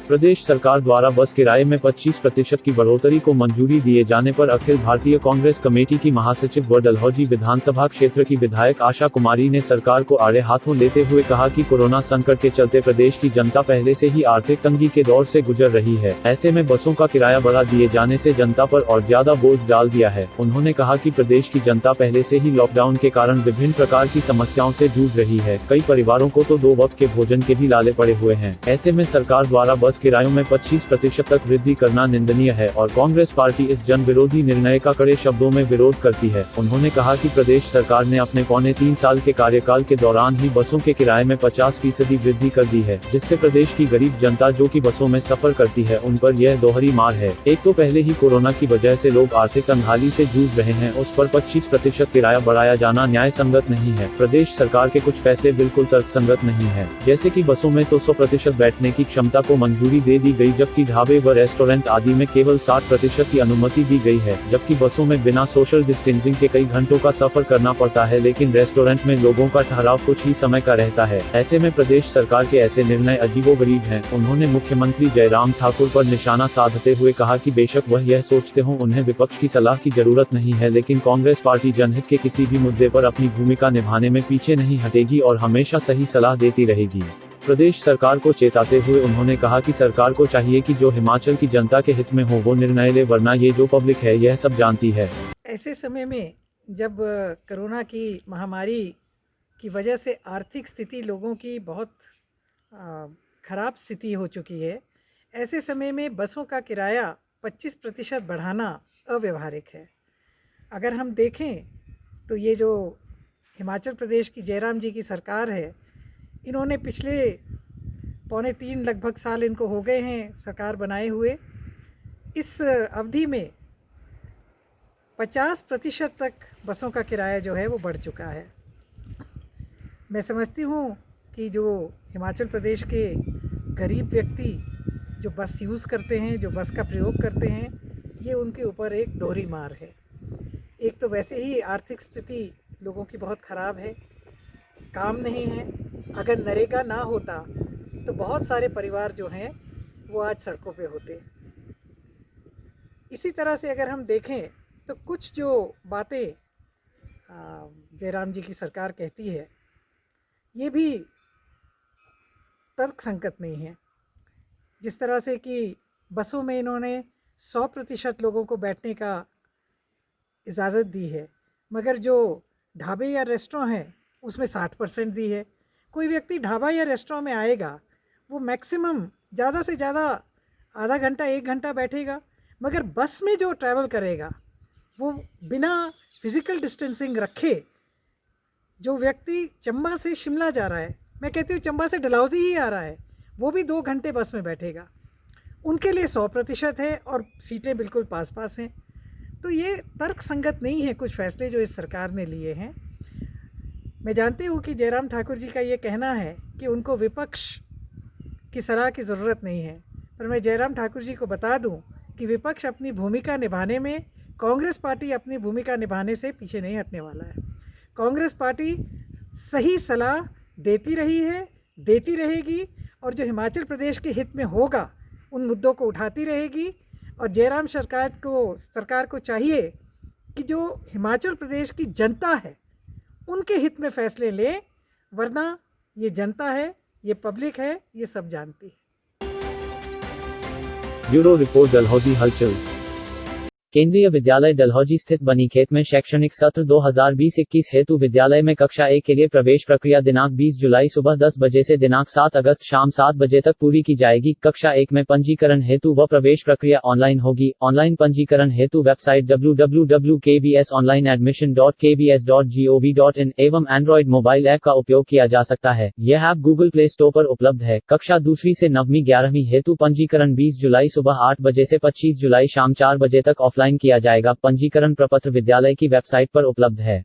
प्रदेश सरकार द्वारा बस किराए में 25% की बढ़ोतरी को मंजूरी दिए जाने पर अखिल भारतीय कांग्रेस कमेटी की महासचिव व डलहौजी विधानसभा क्षेत्र की विधायक आशा कुमारी ने सरकार को आड़े हाथों लेते हुए कहा कि कोरोना संकट के चलते प्रदेश की जनता पहले से ही आर्थिक तंगी के दौर से गुजर रही है। ऐसे में बसों का किराया बढ़ा दिए जाने से जनता पर और ज्यादा बोझ डाल दिया है। उन्होंने कहा कि प्रदेश की जनता पहले से ही लॉकडाउन के कारण विभिन्न प्रकार की समस्याओं से जूझ रही है। कई परिवारों को तो 2 वक्त के भोजन के भी लाले पड़े हुए हैं। ऐसे में सरकार द्वारा बस किरायों में 25% तक वृद्धि करना निंदनीय है और कांग्रेस पार्टी इस जन विरोधी निर्णय का कड़े शब्दों में विरोध करती है। उन्होंने कहा कि प्रदेश सरकार ने अपने 3.25 साल के कार्यकाल के दौरान ही बसों के किराए में 50% वृद्धि कर दी है, जिससे प्रदेश की गरीब जनता जो कि बसों में सफर करती है उन पर यह दोहरी मार है। एक तो पहले ही कोरोना की वजह से लोग आर्थिक तंगहाली से जूझ रहे हैं, उस पर 25% किराया बढ़ाया जाना न्याय संगत नहीं है। प्रदेश सरकार के कुछ फैसले बिल्कुल तर्कसंगत नहीं है, जैसे कि बसों में तो 100% बैठने की क्षमता को मंजूरी दे दी गई, जबकि ढाबे व रेस्टोरेंट आदि में केवल 60% की अनुमति दी गई है। जबकि बसों में बिना सोशल डिस्टेंसिंग के कई घंटों का सफर करना पड़ता है, लेकिन रेस्टोरेंट में लोगों का ठहराव कुछ ही समय का रहता है। ऐसे में प्रदेश सरकार के ऐसे निर्णय अजीबोगरीब हैं। उन्होंने मुख्यमंत्री जयराम ठाकुर पर निशाना साधते हुए कहा कि बेशक वह यह सोचते हों उन्हें विपक्ष की सलाह की जरूरत नहीं है, लेकिन कांग्रेस पार्टी जनहित के किसी भी मुद्दे पर अपनी भूमिका निभाने में पीछे नहीं हटेगी और हमेशा सही सलाह देती रहेगी। प्रदेश सरकार को चेताते हुए उन्होंने कहा कि सरकार को चाहिए कि जो हिमाचल की जनता के हित में हो वो निर्णय ले, वरना ये जो पब्लिक है यह सब जानती है। ऐसे समय में जब कोरोना की महामारी की वजह से आर्थिक स्थिति लोगों की बहुत खराब स्थिति हो चुकी है, ऐसे समय में बसों का किराया 25% बढ़ाना अव्यवहारिक है। अगर हम देखें तो ये जो हिमाचल प्रदेश की जयराम जी की सरकार है, इन्होंने पिछले 2.25 लगभग साल इनको हो गए हैं सरकार बनाए हुए। इस अवधि में 50% तक बसों का किराया जो है वो बढ़ चुका है। मैं समझती हूँ कि जो हिमाचल प्रदेश के गरीब व्यक्ति जो बस यूज़ करते हैं, जो बस का प्रयोग करते हैं, ये उनके ऊपर एक दोहरी मार है। एक तो वैसे ही आर्थिक स्थिति लोगों की बहुत ख़राब है, काम नहीं है। अगर नरेगा ना होता तो बहुत सारे परिवार जो हैं वो आज सड़कों पे होते। इसी तरह से अगर हम देखें तो कुछ जो बातें जयराम जी की सरकार कहती है ये भी तर्कसंगत नहीं है। जिस तरह से कि बसों में इन्होंने 100% लोगों को बैठने का इजाज़त दी है, मगर जो ढाबे या रेस्टोरेंट हैं उसमें 60% दी है। कोई व्यक्ति ढाबा या रेस्टोरेंट में आएगा वो मैक्सिमम ज़्यादा से ज़्यादा आधा घंटा 1 घंटा बैठेगा, मगर बस में जो ट्रैवल करेगा वो बिना फिज़िकल डिस्टेंसिंग रखे, जो व्यक्ति चंबा से शिमला जा रहा है, मैं कहती हूँ चंबा से डलहौजी ही आ रहा है, वो भी 2 घंटे बस में बैठेगा, उनके लिए 100% है और सीटें बिल्कुल पास पास हैं। तो ये तर्कसंगत नहीं है कुछ फैसले जो इस सरकार ने लिए हैं। मैं जानती हूँ कि जयराम ठाकुर जी का ये कहना है कि उनको विपक्ष की सलाह की ज़रूरत नहीं है, पर मैं जयराम ठाकुर जी को बता दूँ कि विपक्ष अपनी भूमिका निभाने में, कांग्रेस पार्टी अपनी भूमिका निभाने से पीछे नहीं हटने वाला है। कांग्रेस पार्टी सही सलाह देती रही है, देती रहेगी और जो हिमाचल प्रदेश के हित में होगा उन मुद्दों को उठाती रहेगी। और जयराम सरकार को चाहिए कि जो हिमाचल प्रदेश की जनता है उनके हित में फैसले ले, वरना ये जनता है, ये पब्लिक है, ये सब जानती है। ब्यूरो रिपोर्ट, डलहौजी हलचल। केंद्रीय विद्यालय डलहौजी स्थित बनीखेत में शैक्षणिक सत्र 2020-21 हेतु विद्यालय में कक्षा 1 के लिए प्रवेश प्रक्रिया दिनांक 20 जुलाई सुबह 10 बजे से दिनांक 7 अगस्त शाम 7 बजे तक पूरी की जाएगी। कक्षा 1 में पंजीकरण हेतु व प्रवेश प्रक्रिया ऑनलाइन होगी। ऑनलाइन पंजीकरण हेतु वेबसाइट www.kbsonlineadmission.kbs.gov.in एवं एंड्रॉइड मोबाइल ऐप का उपयोग किया जा सकता है। यह ऐप गूगल प्ले स्टोर पर उपलब्ध है। कक्षा 2वीं से 9वीं 11वीं हेतु पंजीकरण 20 जुलाई सुबह 8 बजे से 25 जुलाई शाम 4 बजे तक ऑफलाइन किया जाएगा। पंजीकरण प्रपत्र विद्यालय की वेबसाइट पर उपलब्ध है।